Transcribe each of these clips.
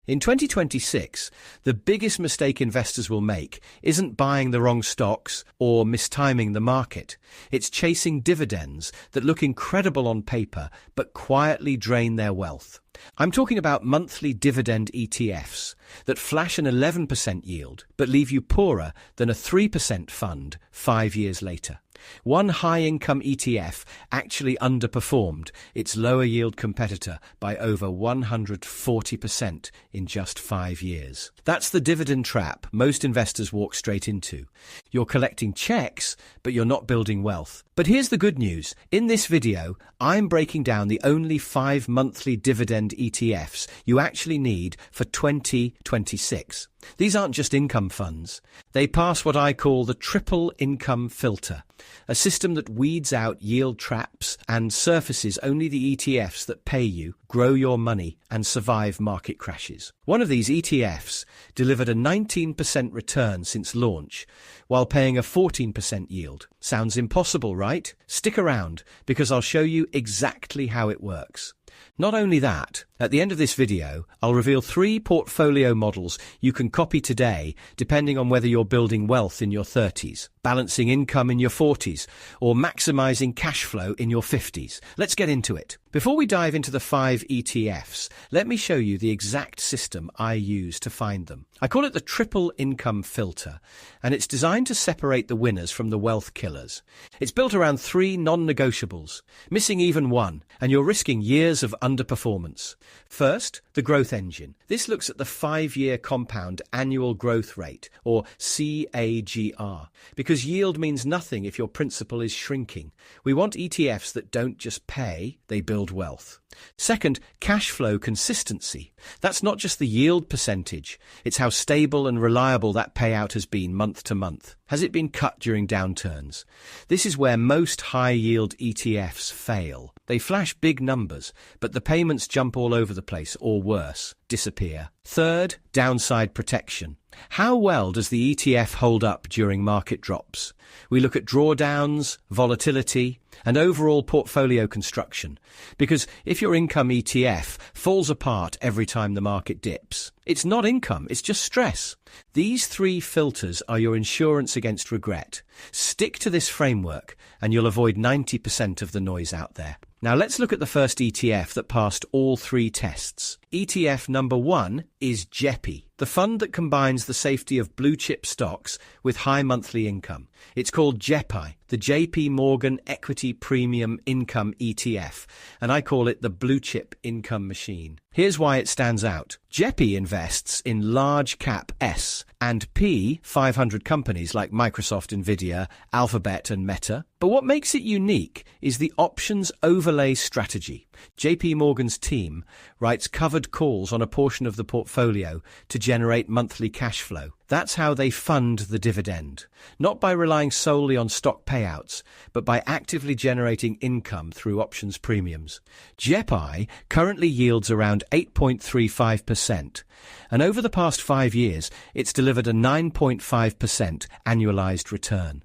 In 2026, the biggest mistake investors will make isn't buying the wrong stocks or mistiming the market. It's chasing dividends that look incredible on paper but quietly drain their wealth. I'm talking about monthly dividend ETFs that flash an 11% yield but leave you poorer than a 3% fund 5 years later. One high-income ETF actually underperformed its lower-yield competitor by over 140% in just 5 years. That's the dividend trap most investors walk straight into. You're collecting checks, but you're not building wealth. But here's the good news. In this video, I'm breaking down the only 5 monthly dividend ETFs you actually need for 2026. These aren't just income funds. They pass what I call the triple income filter, a system that weeds out yield traps and surfaces only the ETFs that pay you, grow your money, and survive market crashes. One of these ETFs delivered a 19% return since launch, while paying a 14% yield. Sounds impossible, right? Stick around, because I'll show you exactly how it works. Not only that, at the end of this video, I'll reveal 3 portfolio models you can copy today depending on whether you're building wealth in your 30s, balancing income in your 40s, or maximizing cash flow in your 50s. Let's get into it. Before we dive into the 5 ETFs, let me show you the exact system I use to find them. I call it the triple income filter, and it's designed to separate the winners from the wealth killers. It's built around 3 non-negotiables, missing even one, and you're risking years of underperformance. First, the growth engine. This looks at the 5-year compound annual growth rate, or CAGR, because yield means nothing if your principal is shrinking. We want ETFs that don't just pay, they build wealth. Second, cash flow consistency. That's not just the yield percentage, it's how stable and reliable that payout has been month to month. Has it been cut during downturns? This is where most high-yield ETFs fail. They flash big numbers, but the payments jump all over the place, or worse, disappear. Third, downside protection. How well does the ETF hold up during market drops? We look at drawdowns, volatility, and overall portfolio construction. Because if your income ETF falls apart every time the market dips, it's not income, it's just stress. These 3 filters are your insurance against regret. Stick to this framework and you'll avoid 90% of the noise out there. Now let's look at the first ETF that passed all 3 tests. ETF number 1 is JEPI, the fund that combines the safety of blue-chip stocks with high monthly income. It's called JEPI, the JPMorgan Equity Premium Income ETF, and I call it the blue-chip income machine. Here's why it stands out. JEPI invests in large-cap S and P 500 companies like Microsoft, Nvidia, Alphabet, and Meta. But what makes it unique is the options overlay strategy. JPMorgan's team writes covered calls on a portion of the portfolio to generate monthly cash flow. That's how they fund the dividend, not by relying solely on stock payouts, but by actively generating income through options premiums. JEPI currently yields around 8.35%, and over the past 5 years, it's delivered a 9.5% annualized return.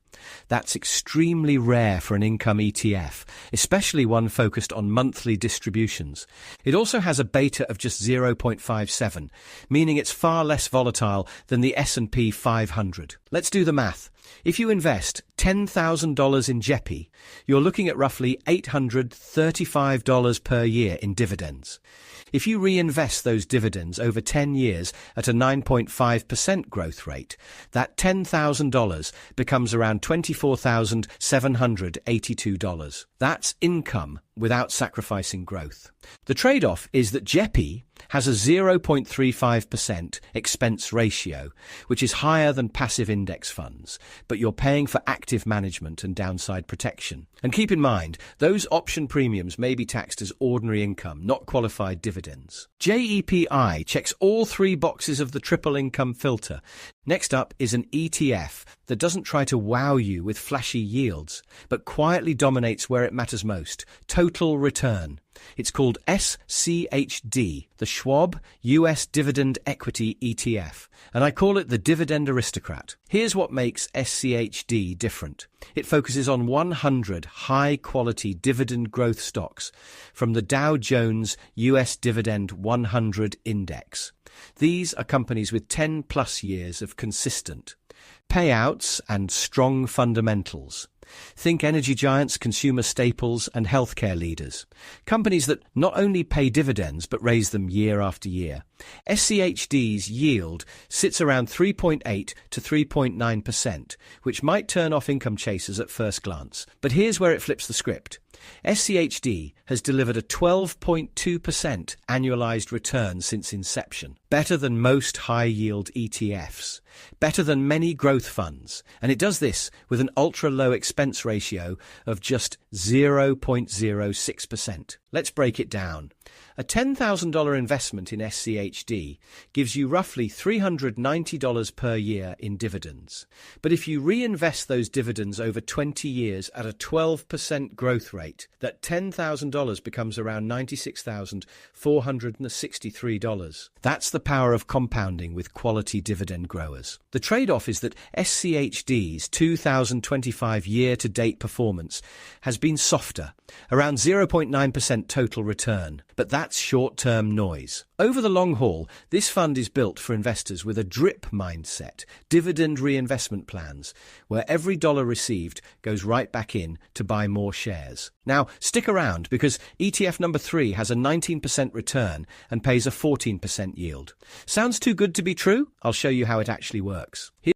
That's extremely rare for an income ETF, especially one focused on monthly distributions. It also has a beta of just 0.57, meaning it's far less volatile than the S&P 500. Let's do the math. If you invest $10,000 in JEPI, you're looking at roughly $835 per year in dividends. If you reinvest those dividends over 10 years at a 9.5% growth rate, that $10,000 becomes around $24,782. That's income without sacrificing growth. The trade-off is that JEPI has a 0.35% expense ratio, which is higher than passive index funds, but you're paying for active management and downside protection. And keep in mind, those option premiums may be taxed as ordinary income, not qualified dividends. JEPI checks all 3 boxes of the triple income filter. Next up is an ETF that doesn't try to wow you with flashy yields, but quietly dominates where it matters most: total return. It's called SCHD, the Schwab U.S. Dividend Equity ETF, and I call it the Dividend Aristocrat. Here's what makes SCHD different. It focuses on 100 high-quality dividend growth stocks from the Dow Jones U.S. Dividend 100 Index. These are companies with 10+ years of consistent payouts and strong fundamentals. Think energy giants, consumer staples, and healthcare leaders. Companies that not only pay dividends but raise them year after year. SCHD's yield sits around 3.8 to 3.9%, which might turn off income chasers at first glance. But here's where it flips the script. SCHD has delivered a 12.2% annualized return since inception, better than most high-yield ETFs, better than many growth funds, and it does this with an ultra-low expense ratio of just 0.06%. Let's break it down. A $10,000 investment in SCHD gives you roughly $390 per year in dividends. But if you reinvest those dividends over 20 years at a 12% growth rate, that $10,000 becomes around $96,463. That's the power of compounding with quality dividend growers. The trade-off is that SCHD's 2025 year-to-date performance has been softer, around 0.9% total return. But that's short-term noise. Over the long haul, this fund is built for investors with a DRIP mindset, dividend reinvestment plans, where every dollar received goes right back in to buy more shares. Now, stick around because ETF number 3 has a 19% return and pays a 14% yield. Sounds too good to be true? I'll show you how it actually works.